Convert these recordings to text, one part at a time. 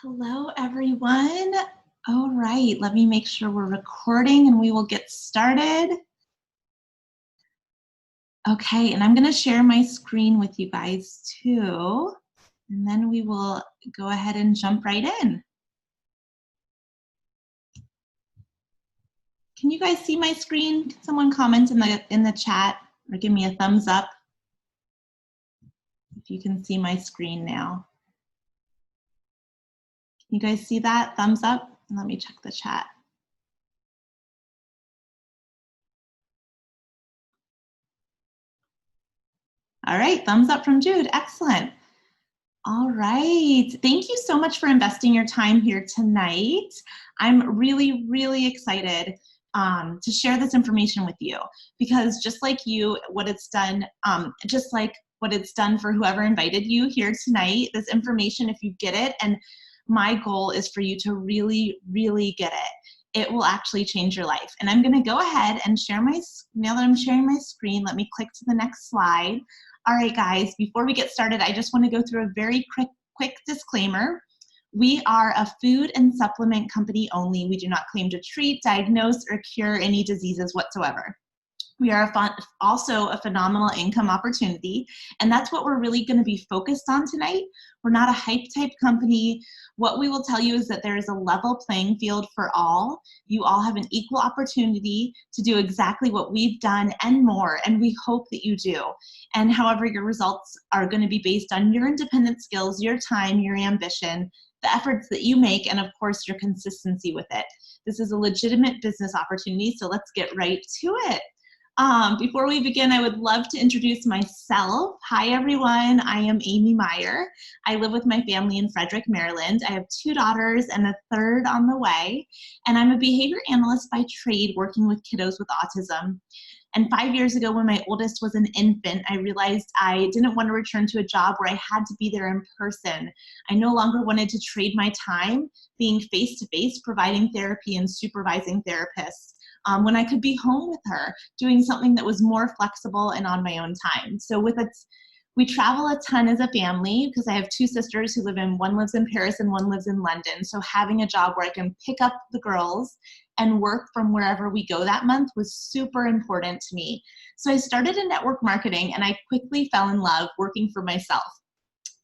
Hello, everyone. All right, let me make sure we're recording and we will get started. Okay, and I'm going to share my screen with you guys too, and then we will go ahead and jump right in. Can you guys see my screen? Can someone comment in the chat or give me a thumbs up if you can see my screen now? Can you guys see that? Thumbs up? Let me check the chat. All right, thumbs up from Jude. Excellent. All right. Thank you so much for investing your time here tonight. I'm really, really excited to share this information with you because just like you, just like what it's done for whoever invited you here tonight, this information, if you get it, and my goal is for you to really, really get it. It will actually change your life. And I'm going to go ahead and share now that I'm sharing my screen, let me click to the next slide. All right, guys, before we get started, I just want to go through a very quick disclaimer. We are a food and supplement company only. We do not claim to treat, diagnose, or cure any diseases whatsoever. We are also a phenomenal income opportunity, and that's what we're really going to be focused on tonight. We're not a hype type company. What we will tell you is that there is a level playing field for all. You all have an equal opportunity to do exactly what we've done and more, and we hope that you do. And however, your results are going to be based on your independent skills, your time, your ambition, the efforts that you make, and of course, your consistency with it. This is a legitimate business opportunity, so let's get right to it. Before we begin, I would love to introduce myself. Hi, everyone. I am Amy Meyer. I live with my family in Frederick, Maryland. I have 2 daughters and a third on the way. And I'm a behavior analyst by trade working with kiddos with autism. And 5 years ago, when my oldest was an infant, I realized I didn't want to return to a job where I had to be there in person. I no longer wanted to trade my time being face-to-face, providing therapy and supervising therapists. When I could be home with her, doing something that was more flexible and on my own time. So we travel a ton as a family because I have 2 sisters who one lives in Paris and one lives in London. So having a job where I can pick up the girls and work from wherever we go that month was super important to me. So I started in network marketing and I quickly fell in love working for myself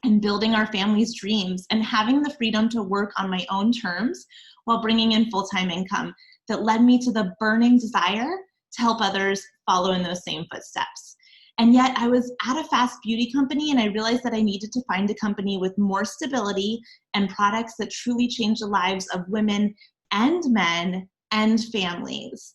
and building our family's dreams and having the freedom to work on my own terms while bringing in full-time income. That led me to the burning desire to help others follow in those same footsteps. And yet I was at a fast beauty company and I realized that I needed to find a company with more stability and products that truly change the lives of women and men and families.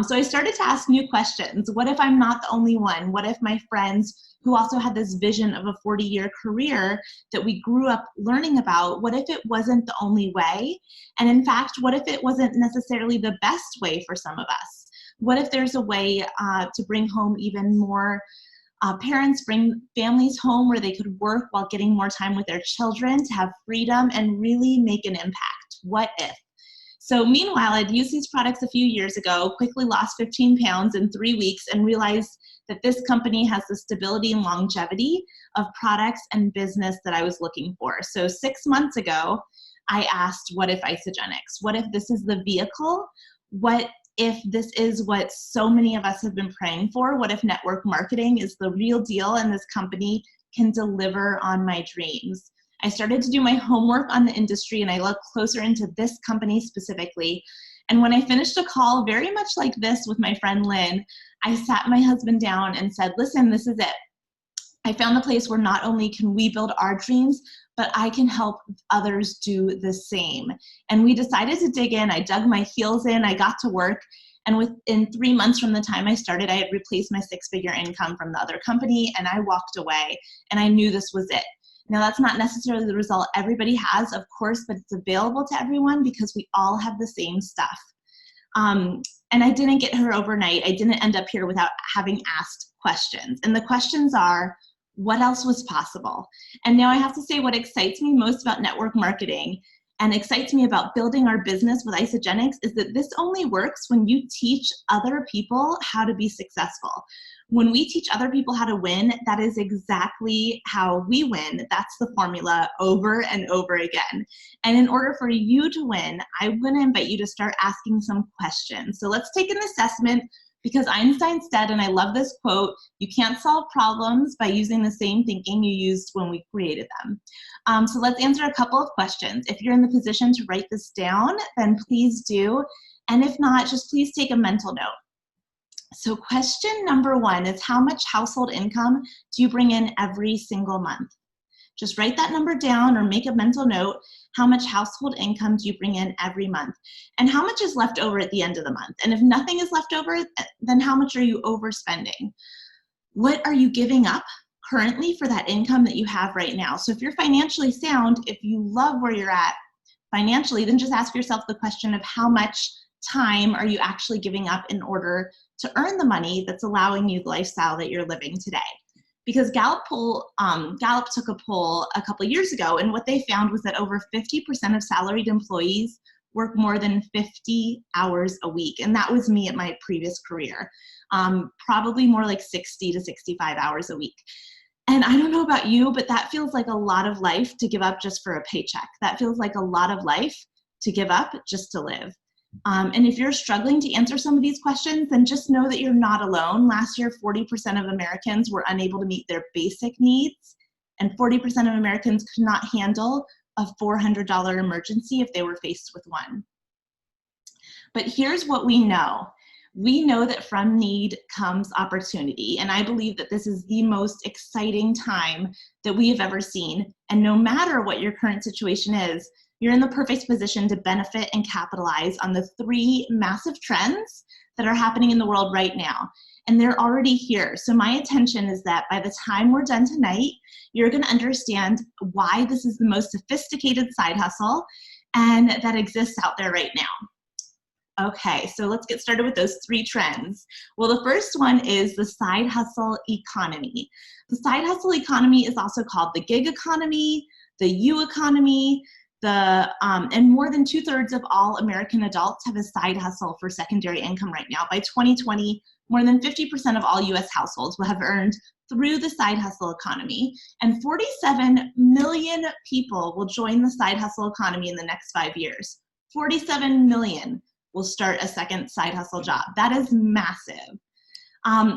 So I started to ask new questions. What if I'm not the only one? What if my friends who also had this vision of a 40-year career that we grew up learning about, what if it wasn't the only way? And in fact, what if it wasn't necessarily the best way for some of us? What if there's a way to bring home even more parents, bring families home where they could work while getting more time with their children, to have freedom and really make an impact? What if? So meanwhile, I'd used these products a few years ago, quickly lost 15 pounds in 3 weeks, and realized that this company has the stability and longevity of products and business that I was looking for. So 6 months ago, I asked, what if Isagenix? What if this is the vehicle? What if this is what so many of us have been praying for? What if network marketing is the real deal and this company can deliver on my dreams? I started to do my homework on the industry and I looked closer into this company specifically. And when I finished a call very much like this with my friend Lynn, I sat my husband down and said, listen, this is it. I found a place where not only can we build our dreams, but I can help others do the same. And we decided to dig in. I dug my heels in, I got to work. And within 3 months from the time I started, I had replaced my 6-figure income from the other company and I walked away and I knew this was it. Now, that's not necessarily the result everybody has, of course, but it's available to everyone because we all have the same stuff. And I didn't get here overnight. I didn't end up here without having asked questions. And the questions are, what else was possible? And now I have to say what excites me most about network marketing and excites me about building our business with Isagenix is that this only works when you teach other people how to be successful. When we teach other people how to win, that is exactly how we win. That's the formula over and over again. And in order for you to win, I'm going to invite you to start asking some questions. So let's take an assessment, because Einstein said, and I love this quote, you can't solve problems by using the same thinking you used when we created them. So let's answer a couple of questions. If you're in the position to write this down, then please do. And if not, just please take a mental note. So question number 1 is, how much household income do you bring in every single month? Just write that number down or make a mental note. How much household income do you bring in every month? And how much is left over at the end of the month? And if nothing is left over, then how much are you overspending? What are you giving up currently for that income that you have right now? So if you're financially sound, if you love where you're at financially, then just ask yourself the question of how much time are you actually giving up in order to earn the money that's allowing you the lifestyle that you're living today. Because Gallup took a poll a couple years ago, and what they found was that over 50% of salaried employees work more than 50 hours a week. And that was me at my previous career, probably more like 60 to 65 hours a week. And I don't know about you, but that feels like a lot of life to give up just for a paycheck. That feels like a lot of life to give up just to live. And if you're struggling to answer some of these questions, then just know that you're not alone. Last year, 40% of Americans were unable to meet their basic needs, and 40% of Americans could not handle a $400 emergency if they were faced with one. But here's what we know. We know that from need comes opportunity, and I believe that this is the most exciting time that we have ever seen. And no matter what your current situation is, you're in the perfect position to benefit and capitalize on the 3 massive trends that are happening in the world right now. And they're already here. So my intention is that by the time we're done tonight, you're going to understand why this is the most sophisticated side hustle and that exists out there right now. Okay, so let's get started with those 3 trends. Well, the first one is the side hustle economy. The side hustle economy is also called the gig economy, the U economy, and more than 2/3 of all American adults have a side hustle for secondary income right now. By 2020, more than 50% of all US households will have earned through the side hustle economy, and 47 million people will join the side hustle economy in the next 5 years. 47 million will start a second side hustle job. That is massive.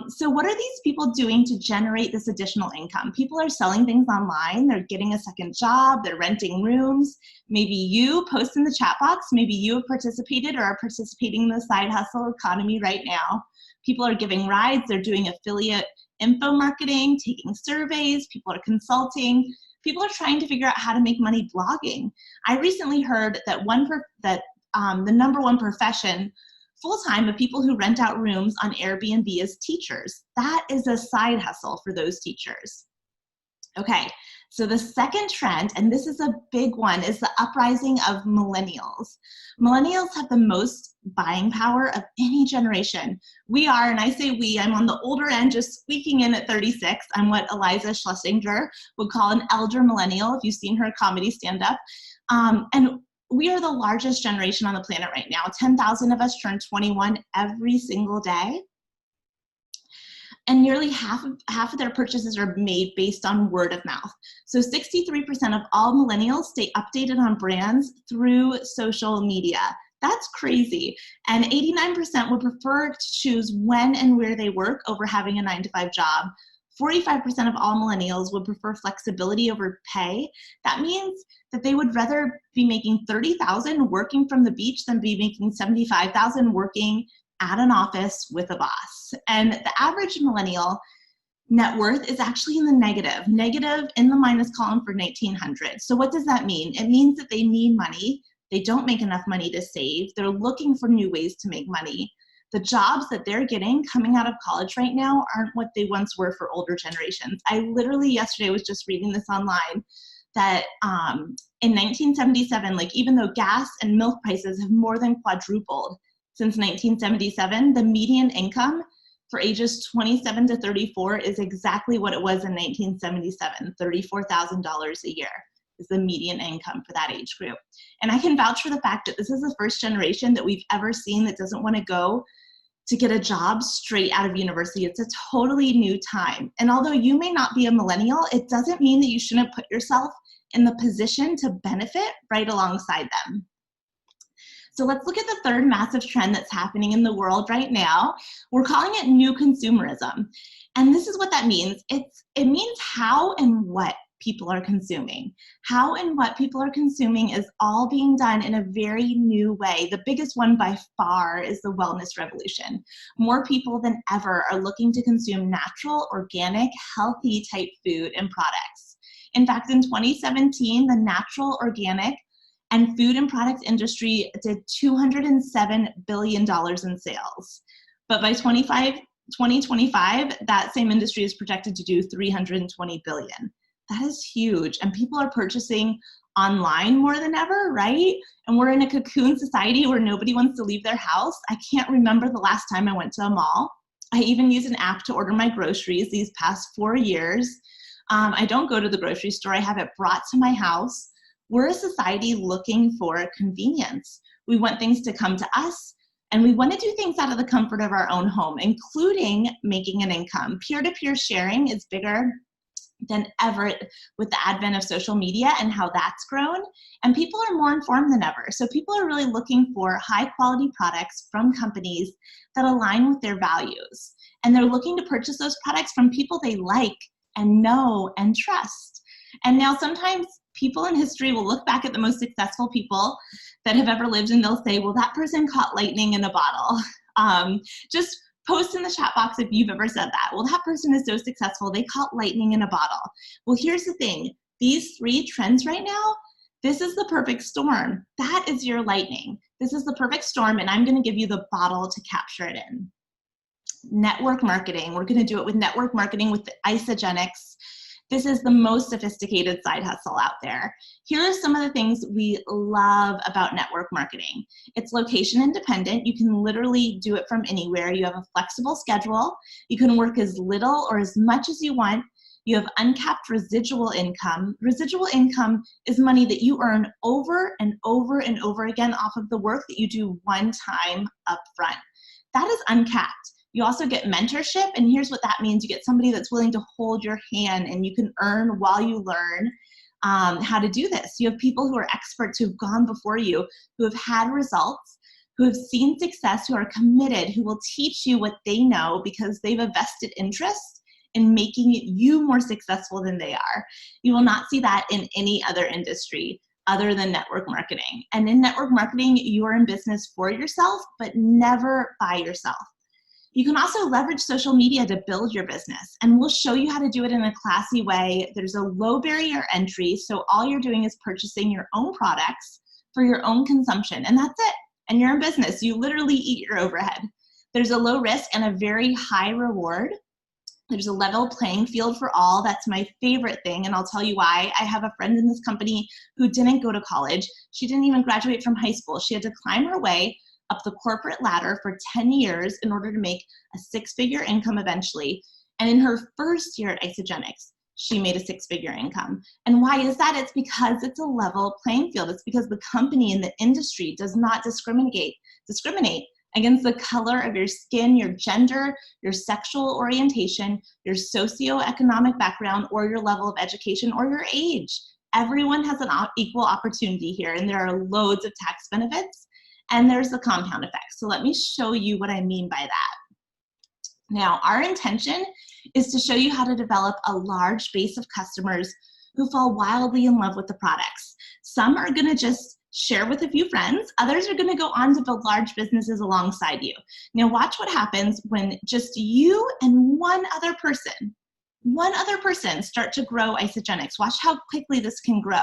So what are these people doing to generate this additional income? People are selling things online, they're getting a second job, they're renting rooms. Maybe you post in the chat box, maybe you have participated or are participating in the side hustle economy right now. People are giving rides, they're doing affiliate info marketing, taking surveys, people are consulting, people are trying to figure out how to make money blogging. I recently heard that the number 1 profession full-time of people who rent out rooms on Airbnb is teachers. That is a side hustle for those teachers. Okay, so the second trend, and this is a big one, is the uprising of millennials. Millennials have the most buying power of any generation. We are, and I say we, I'm on the older end, just squeaking in at 36. I'm what Eliza Schlesinger would call an elder millennial, if you've seen her comedy stand-up. And we are the largest generation on the planet right now. 10,000 of us turn 21 every single day. And nearly half of their purchases are made based on word of mouth. So 63% of all millennials stay updated on brands through social media. That's crazy. And 89% would prefer to choose when and where they work over having a 9-to-5 job. 45% of all millennials would prefer flexibility over pay. That means that they would rather be making $30,000 working from the beach than be making $75,000 working at an office with a boss. And the average millennial net worth is actually in the negative in the minus column for 1900. So what does that mean? It means that they need money. They don't make enough money to save. They're looking for new ways to make money. The jobs that they're getting coming out of college right now aren't what they once were for older generations. I literally yesterday was just reading this online that in 1977, like even though gas and milk prices have more than quadrupled since 1977, the median income for ages 27 to 34 is exactly what it was in 1977, $34,000 a year is the median income for that age group. And I can vouch for the fact that this is the first generation that we've ever seen that doesn't want to go to get a job straight out of university. It's a totally new time. And although you may not be a millennial, it doesn't mean that you shouldn't put yourself in the position to benefit right alongside them. So let's look at the third massive trend that's happening in the world right now. We're calling it new consumerism. And this is what that means. It means how and what people are consuming. How and what people are consuming is all being done in a very new way. The biggest one by far is the wellness revolution. More people than ever are looking to consume natural, organic, healthy type food and products. In fact, in 2017, the natural, organic, and food and products industry did $207 billion in sales. But by 2025, that same industry is projected to do $320 billion. That is huge. And people are purchasing online more than ever, right? And we're in a cocoon society where nobody wants to leave their house. I can't remember the last time I went to a mall. I even use an app to order my groceries these past 4 years. I don't go to the grocery store. I have it brought to my house. We're a society looking for convenience. We want things to come to us, and we want to do things out of the comfort of our own home, including making an income. Peer-to-peer sharing is bigger than ever with the advent of social media and how that's grown. And people are more informed than ever. So people are really looking for high quality products from companies that align with their values. And they're looking to purchase those products from people they like and know and trust. And now sometimes people in history will look back at the most successful people that have ever lived and they'll say, well, that person caught lightning in a bottle. Just post in the chat box if you've ever said that. Well, that person is so successful, they caught lightning in a bottle. Well, here's the thing. These three trends right now, this is the perfect storm. That is your lightning. This is the perfect storm, and I'm going to give you the bottle to capture it in. Network marketing. We're going to do it with network marketing with the Isagenix. This is the most sophisticated side hustle out there. Here are some of the things we love about network marketing. It's location independent. You can literally do it from anywhere. You have a flexible schedule. You can work as little or as much as you want. You have uncapped residual income. Residual income is money that you earn over and over and over again off of the work that you do one time up front. That is uncapped. You also get mentorship, and here's what that means. You get somebody that's willing to hold your hand, and you can earn while you learn how to do this. You have people who are experts who've gone before you, who have had results, who have seen success, who are committed, who will teach you what they know because they've a vested interest in making you more successful than they are. You will not see that in any other industry other than network marketing. And in network marketing, you are in business for yourself, but never by yourself. You can also leverage social media to build your business, and we'll show you how to do it in a classy way. There's a low barrier entry, so all you're doing is purchasing your own products for your own consumption, and that's it. And you're in business. You literally eat your overhead. There's a low risk and a very high reward. There's a level playing field for all. That's my favorite thing, and I'll tell you why. I have a friend in this company who didn't go to college. She didn't even graduate from high school. She had to climb her way up the corporate ladder for 10 years in order to make a six-figure income eventually. And in her first year at Isagenix, she made a six-figure income. And why is that? It's because it's a level playing field. It's because the company and the industry does not discriminate against the color of your skin, your gender, your sexual orientation, your socioeconomic background, or your level of education, or your age. Everyone has an equal opportunity here, and there are loads of tax benefits. And there's the compound effect. So let me show you what I mean by that. Now, our intention is to show you how to develop a large base of customers who fall wildly in love with the products. Some are gonna just share with a few friends. Others are gonna go on to build large businesses alongside you. Now watch what happens when just you and one other person start to grow Isagenix. Watch how quickly this can grow.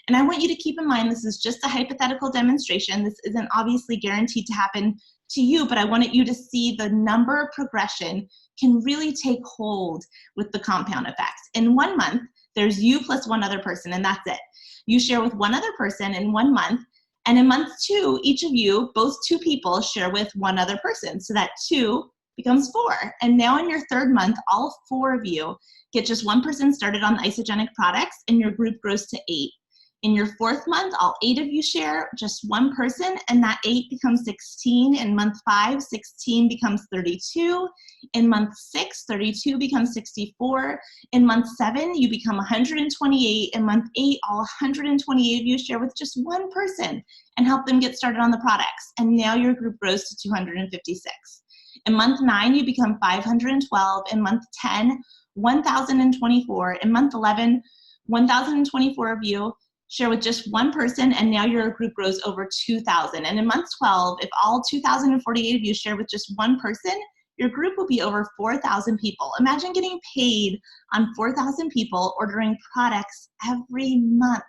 And I want you to keep in mind, this is just a hypothetical demonstration. This isn't obviously guaranteed to happen to you, but I wanted you to see the number progression can really take hold with the compound effects. In 1 month, there's you plus one other person, and that's it. You share with one other person in 1 month, and in month 2, each of you, both 2 people, share with one other person. So that 2 becomes 4. And now in your 3rd month, all 4 of you get just one person started on the Isogenic products, and your group grows to 8. In your 4th month, all 8 of you share just one person, and that 8 becomes 16. In month 5, 16 becomes 32. In month 6, 32 becomes 64. In month 7, you become 128. In month 8, all 128 of you share with just one person and help them get started on the products. And now your group grows to 256. In month 9, you become 512. In month 10, 1,024. In month 11, 1,024 of you share with just one person, and now your group grows over 2,000. And in month 12, if all 2,048 of you share with just one person, your group will be over 4,000 people. Imagine getting paid on 4,000 people ordering products every month.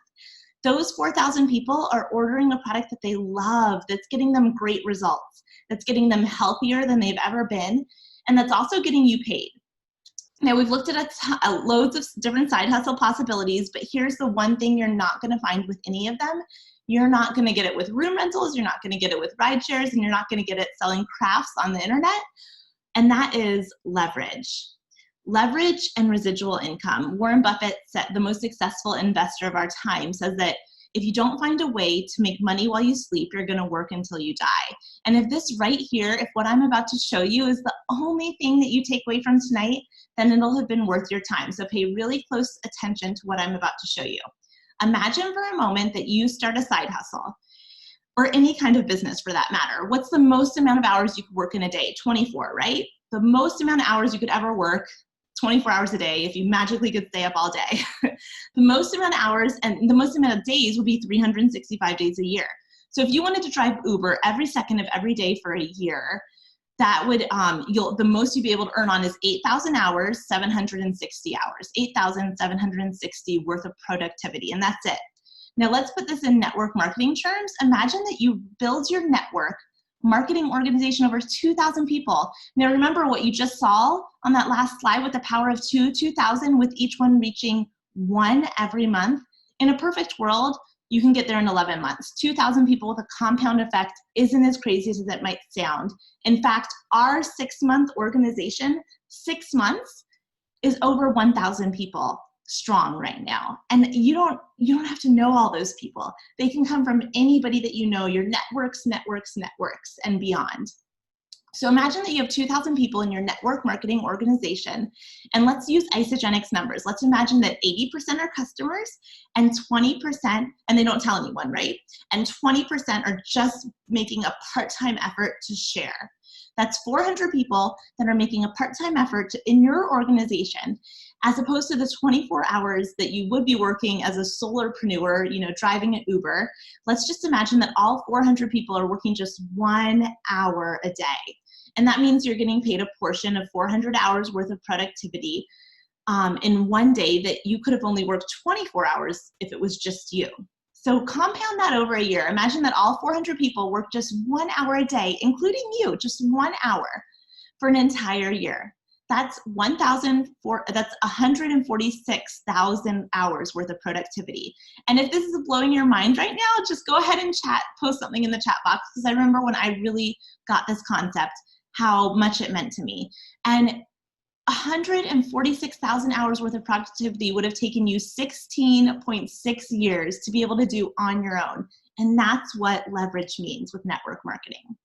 Those 4,000 people are ordering a product that they love, that's getting them great results, that's getting them healthier than they've ever been, and that's also getting you paid. Now, we've looked at loads of different side hustle possibilities, but here's the one thing you're not going to find with any of them. You're not going to get it with room rentals, you're not going to get it with ride shares, and you're not going to get it selling crafts on the internet, and that is leverage. Leverage and residual income. Warren Buffett, the most successful investor of our time, says that if you don't find a way to make money while you sleep, you're going to work until you die. And if this right here, if what I'm about to show you is the only thing that you take away from tonight, then it'll have been worth your time. So pay really close attention to what I'm about to show you. Imagine for a moment that you start a side hustle, or any kind of business for that matter. What's the most amount of hours you could work in a day? 24, right? The most amount of hours you could ever work, 24 hours a day, if you magically could stay up all day. The most amount of hours and the most amount of days would be 365 days a year. So if you wanted to drive Uber every second of every day for a year, that would, the most you'd be able to earn on is 8,000 hours, 760 hours, 8,760 worth of productivity, and that's it. Now let's put this in network marketing terms. Imagine that you build your network marketing organization over 2,000 people. Now remember what you just saw on that last slide with the power of 2,000 with each one reaching 1 every month. In a perfect world, you can get there in 11 months. 2,000 people with a compound effect isn't as crazy as it might sound. In fact, our 6-month organization, 6 months, is over 1,000 people strong right now. And you don't have to know all those people. They can come from anybody that you know, your networks, and beyond. So imagine that you have 2,000 people in your network marketing organization, and let's use Isagenix numbers. Let's imagine that 80% are customers and 20%, and they don't tell anyone, right? And 20% are just making a part-time effort to share. That's 400 people that are making a part-time effort in your organization, as opposed to the 24 hours that you would be working as a solopreneur, driving an Uber. Let's just imagine that all 400 people are working just 1 hour a day. And that means you're getting paid a portion of 400 hours worth of productivity in one day that you could have only worked 24 hours if it was just you. So compound that over a year. Imagine that all 400 people work just 1 hour a day, including you, just 1 hour for an entire year. That's 146,000 hours worth of productivity. And if this is blowing your mind right now, just go ahead and post something in the chat box, because I remember when I really got this concept, how much it meant to me. And 146,000 hours worth of productivity would have taken you 16.6 years to be able to do on your own. And that's what leverage means with network marketing.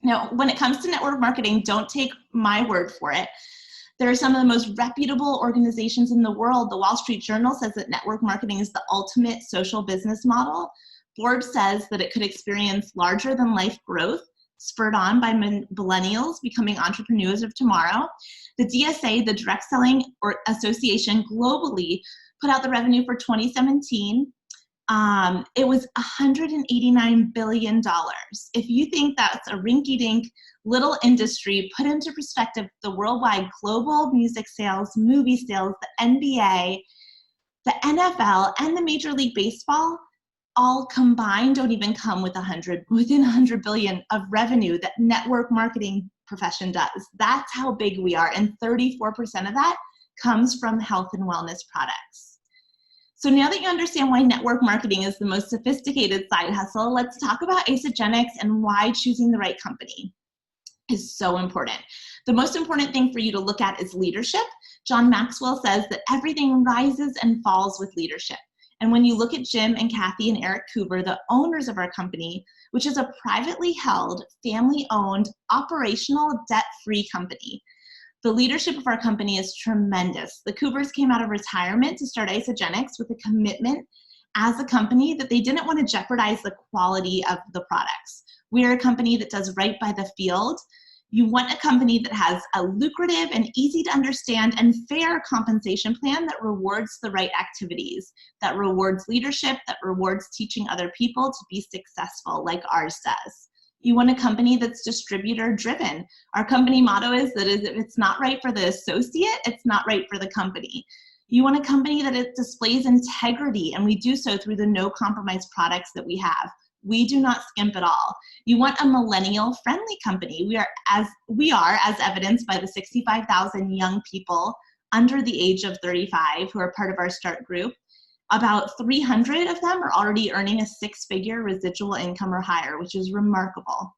Now, when it comes to network marketing, don't take my word for it. There are some of the most reputable organizations in the world. The Wall Street Journal says that network marketing is the ultimate social business model. Forbes says that it could experience larger than life growth, spurred on by millennials becoming entrepreneurs of tomorrow. The DSA, the Direct Selling Association globally, put out the revenue for 2017. It was $189 billion. If you think that's a rinky-dink little industry, put into perspective the worldwide global music sales, movie sales, the NBA, the NFL, and the Major League Baseball, all combined don't even come within 100 billion of revenue that network marketing profession does. That's how big we are, and 34% of that comes from health and wellness products. So now that you understand why network marketing is the most sophisticated side hustle, let's talk about Isagenix and why choosing the right company is so important. The most important thing for you to look at is leadership. John Maxwell says that everything rises and falls with leadership. And when you look at Jim and Kathy and Eric Coover, the owners of our company, which is a privately held, family-owned, operational, debt-free company, the leadership of our company is tremendous. The Coovers came out of retirement to start Isagenix with a commitment as a company that they didn't want to jeopardize the quality of the products. We are a company that does right by the field. You want a company that has a lucrative and easy to understand and fair compensation plan that rewards the right activities, that rewards leadership, that rewards teaching other people to be successful like ours does. You want a company that's distributor driven. Our company motto is that if it's not right for the associate, it's not right for the company. You want a company that it displays integrity, and we do so through the no compromise products that we have. We do not skimp at all. You want a millennial-friendly company. We are, as evidenced by the 65,000 young people under the age of 35 who are part of our START group. About 300 of them are already earning a six-figure residual income or higher, which is remarkable.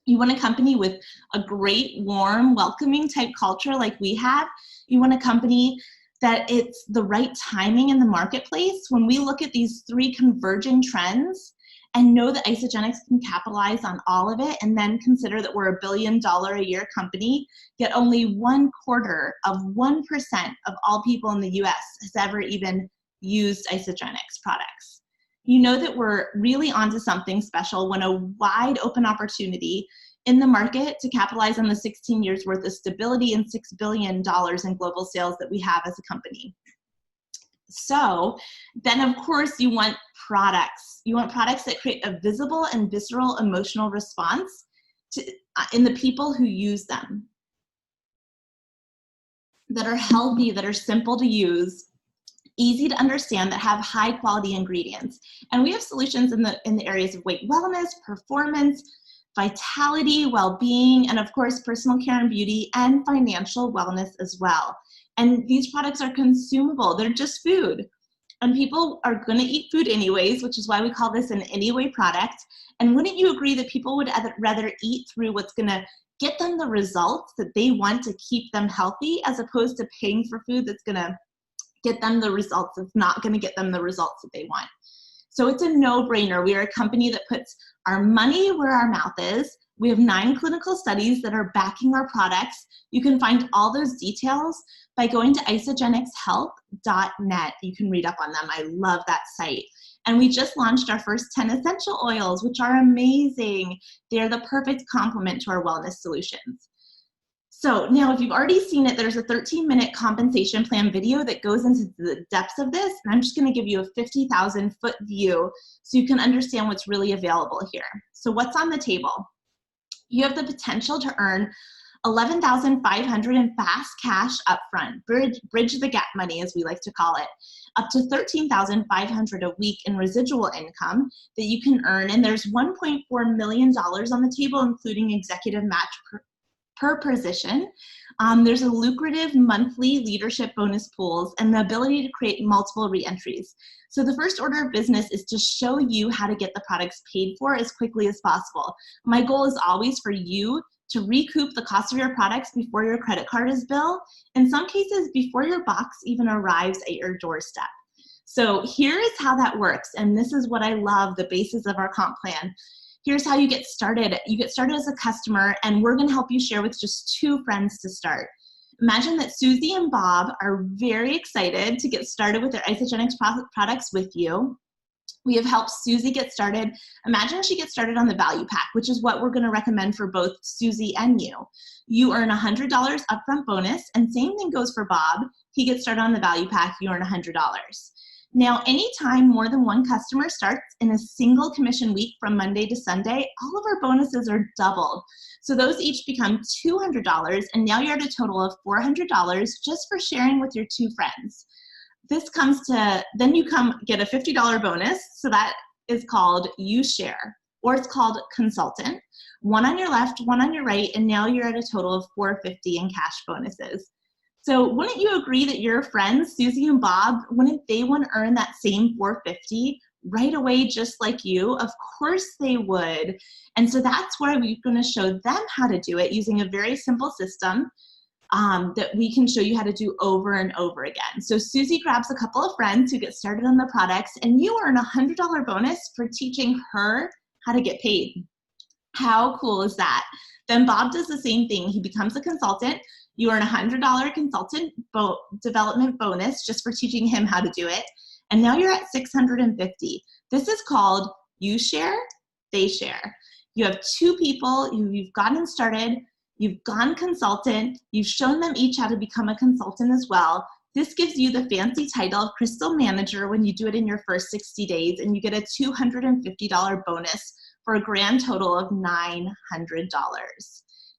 You want a company with a great, warm, welcoming type culture like we have. You want a company that it's the right timing in the marketplace. When we look at these three converging trends, and know that Isagenix can capitalize on all of it, and then consider that we're $1 billion a year company, yet only 1/4 of 1% of all people in the US has ever even used Isagenix products. You know that we're really onto something special when a wide open opportunity in the market to capitalize on the 16 years worth of stability and $6 billion in global sales that we have as a company. So then, of course, you want products. You want products that create a visible and visceral emotional response in the people who use them, that are healthy, that are simple to use, easy to understand, that have high quality ingredients. And we have solutions in the areas of weight wellness, performance, vitality, well-being, and of course, personal care and beauty, and financial wellness as well. And these products are consumable. They're just food. And people are going to eat food anyways, which is why we call this an anyway product. And wouldn't you agree that people would rather eat through what's going to get them the results that they want to keep them healthy, as opposed to paying for food that's going to get them the results that's not going to get them the results that they want? So it's a no-brainer. We are a company that puts our money where our mouth is. We have 9 clinical studies that are backing our products. You can find all those details by going to isagenixhealth.net. You can read up on them. I love that site. And we just launched our first 10 essential oils, which are amazing. They're the perfect complement to our wellness solutions. So now, if you've already seen it, there's a 13-minute compensation plan video that goes into the depths of this. And I'm just going to give you a 50,000-foot view so you can understand what's really available here. So what's on the table? You have the potential to earn $11,500 in fast cash upfront, bridge the gap money, as we like to call it, up to $13,500 a week in residual income that you can earn. And there's $1.4 million on the table, including executive match per position. There's a lucrative monthly leadership bonus pools and the ability to create multiple reentries. So the first order of business is to show you how to get the products paid for as quickly as possible. My goal is always for you to recoup the cost of your products before your credit card is billed, in some cases before your box even arrives at your doorstep. So here is how that works, and this is what I love, the basis of our comp plan. Here's how you get started. You get started as a customer, and we're going to help you share with just 2 friends to start. Imagine that Susie and Bob are very excited to get started with their Isagenix products with you. We have helped Susie get started. Imagine she gets started on the value pack, which is what we're going to recommend for both Susie and you. You earn $100 upfront bonus, and same thing goes for Bob. He gets started on the value pack, you earn $100. Now, anytime more than 1 customer starts in a single commission week from Monday to Sunday, all of our bonuses are doubled. So those each become $200, and now you're at a total of $400 just for sharing with your 2 friends. This comes to, then you get a $50 bonus, so that is called You Share, or it's called Consultant. 1 on your left, 1 on your right, and now you're at a total of $450 in cash bonuses. So wouldn't you agree that your friends, Susie and Bob, wouldn't they want to earn that same $450 right away just like you? Of course they would. And so that's where we're going to show them how to do it using a very simple system. that we can show you how to do over and over again. So Susie grabs a couple of friends who get started on the products, and you earn a $100 bonus for teaching her how to get paid. How cool is that? Then Bob does the same thing. He becomes a consultant. You earn a $100 consultant development bonus just for teaching him how to do it. And now you're at $650. This is called you share, they share. You have two people you've gotten started, you've gone consultant, you've shown them each how to become a consultant as well. This gives you the fancy title of Crystal Manager when you do it in your first 60 days, and you get a $250 bonus for a grand total of $900.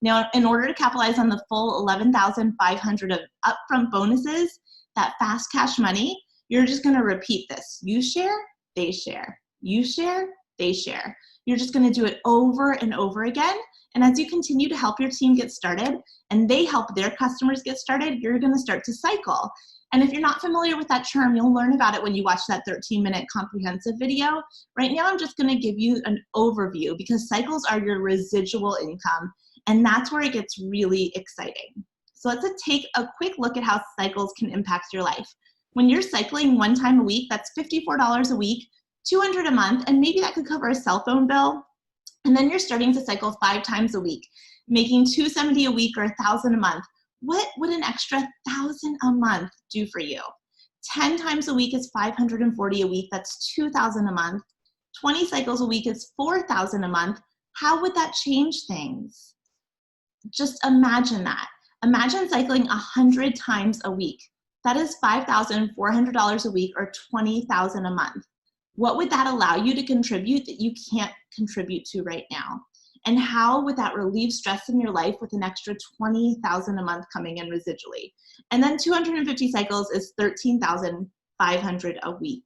Now, in order to capitalize on the full $11,500 of upfront bonuses, that fast cash money, you're just gonna repeat this. You share, they share. You share, they share. You're just gonna do it over and over again. And as you continue to help your team get started and they help their customers get started, you're gonna start to cycle. And if you're not familiar with that term, you'll learn about it when you watch that 13-minute comprehensive video. Right now, I'm just gonna give you an overview because cycles are your residual income, and that's where it gets really exciting. So let's take a quick look at how cycles can impact your life. When you're cycling one time a week, that's $54 a week, $200 a month, and maybe that could cover a cell phone bill. And then you're starting to cycle 5 times a week, making $270 a week or $1,000 a month. What would an extra $1,000 a month do for you? 10 times a week is $540 a week. That's $2,000 a month. 20 cycles a week is $4,000 a month. How would that change things? Just imagine that. Imagine cycling 100 times a week. That is $5,400 a week or $20,000 a month. What would that allow you to contribute that you can't contribute to right now? And how would that relieve stress in your life with an extra $20,000 a month coming in residually? And then 250 cycles is $13,500 a week.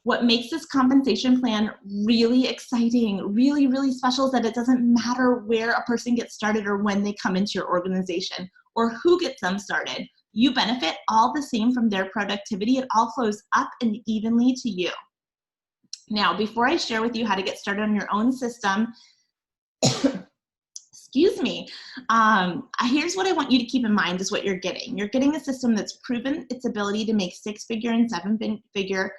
What makes this compensation plan really exciting, really, really special is that it doesn't matter where a person gets started or when they come into your organization or who gets them started. You benefit all the same from their productivity. It all flows up and evenly to you. Now, before I share with you how to get started on your own system, excuse me, here's what I want you to keep in mind is what you're getting. You're getting a system that's proven its ability to make 6-figure and 7-figure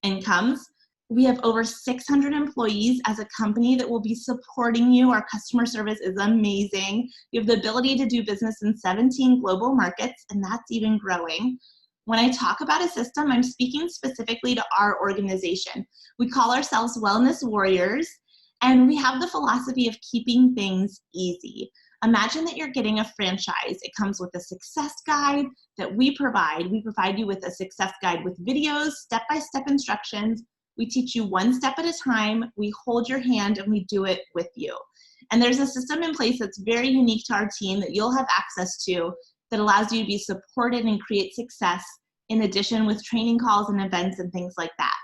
incomes. We have over 600 employees as a company that will be supporting you. Our customer service is amazing. You have the ability to do business in 17 global markets, and that's even growing. When I talk about a system, I'm speaking specifically to our organization. We call ourselves Wellness Warriors, and we have the philosophy of keeping things easy. Imagine that you're getting a franchise. It comes with a success guide that we provide. We provide you with a success guide with videos, step-by-step instructions. We teach you one step at a time. We hold your hand and we do it with you. And there's a system in place that's very unique to our team that you'll have access to that allows you to be supported and create success in addition with training calls and events and things like that.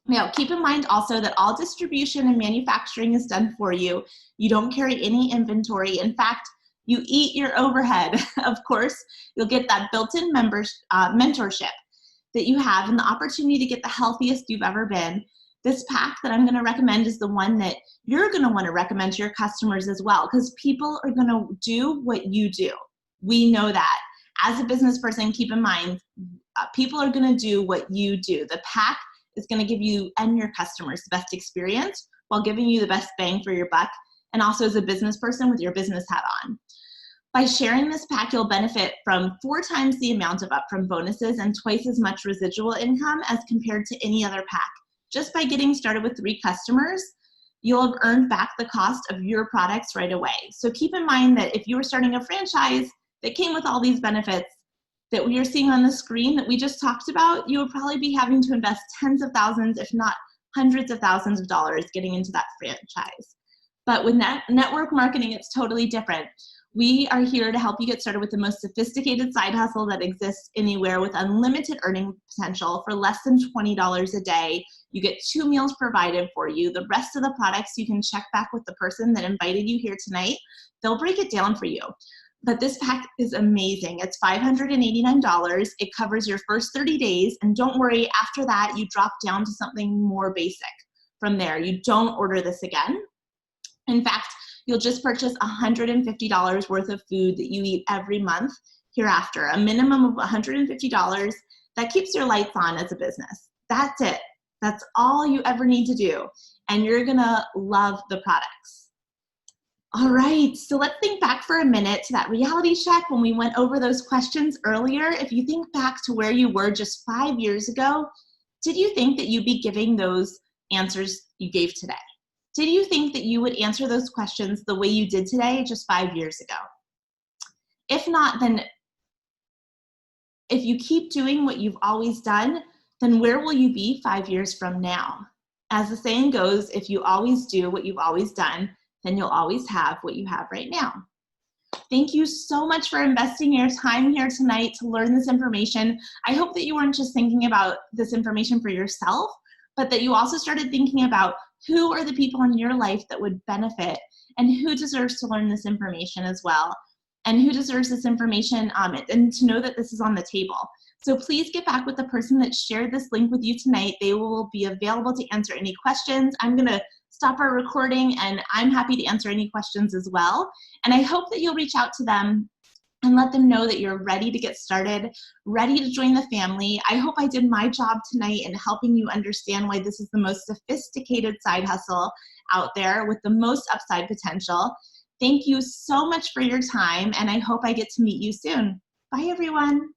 Now, keep in mind also that all distribution and manufacturing is done for you. You don't carry any inventory. In fact, you eat your overhead. Of course, you'll get that built-in mentorship that you have and the opportunity to get the healthiest you've ever been. This pack that I'm going to recommend is the one that you're going to want to recommend to your customers as well, because people are going to do what you do. We know that. As a business person, keep in mind, people are going to do what you do. The pack is going to give you and your customers the best experience while giving you the best bang for your buck, and also as a business person with your business hat on. By sharing this pack, you'll benefit from 4 times the amount of upfront bonuses and twice as much residual income as compared to any other pack. Just by getting started with 3 customers, you'll have earned back the cost of your products right away. So keep in mind that if you were starting a franchise that came with all these benefits that we are seeing on the screen that we just talked about, you would probably be having to invest tens of thousands, if not hundreds of thousands of dollars getting into that franchise. But with network marketing, it's totally different. We are here to help you get started with the most sophisticated side hustle that exists anywhere with unlimited earning potential for less than $20 a day. You get 2 meals provided for you. The rest of the products you can check back with the person that invited you here tonight. They'll break it down for you. But this pack is amazing. It's $589. It covers your first 30 days. And don't worry, after that, you drop down to something more basic from there. You don't order this again. In fact, You'll just purchase $150 worth of food that you eat every month hereafter, a minimum of $150 that keeps your lights on as a business. That's it. That's all you ever need to do. And you're gonna love the products. All right, so let's think back for a minute to that reality check when we went over those questions earlier. If you think back to where you were just 5 years ago, did you think that you'd be giving those answers you gave today? Did you think that you would answer those questions the way you did today just 5 years ago? If not, then if you keep doing what you've always done, then where will you be 5 years from now? As the saying goes, if you always do what you've always done, then you'll always have what you have right now. Thank you so much for investing your time here tonight to learn this information. I hope that you weren't just thinking about this information for yourself, but that you also started thinking about who are the people in your life that would benefit and who deserves to learn this information as well, and who deserves this information and to know that this is on the table. So please get back with the person that shared this link with you tonight. They will be available to answer any questions. I'm gonna stop our recording and I'm happy to answer any questions as well. And I hope that you'll reach out to them and let them know that you're ready to get started, ready to join the family. I hope I did my job tonight in helping you understand why this is the most sophisticated side hustle out there with the most upside potential. Thank you so much for your time, and I hope I get to meet you soon. Bye, everyone.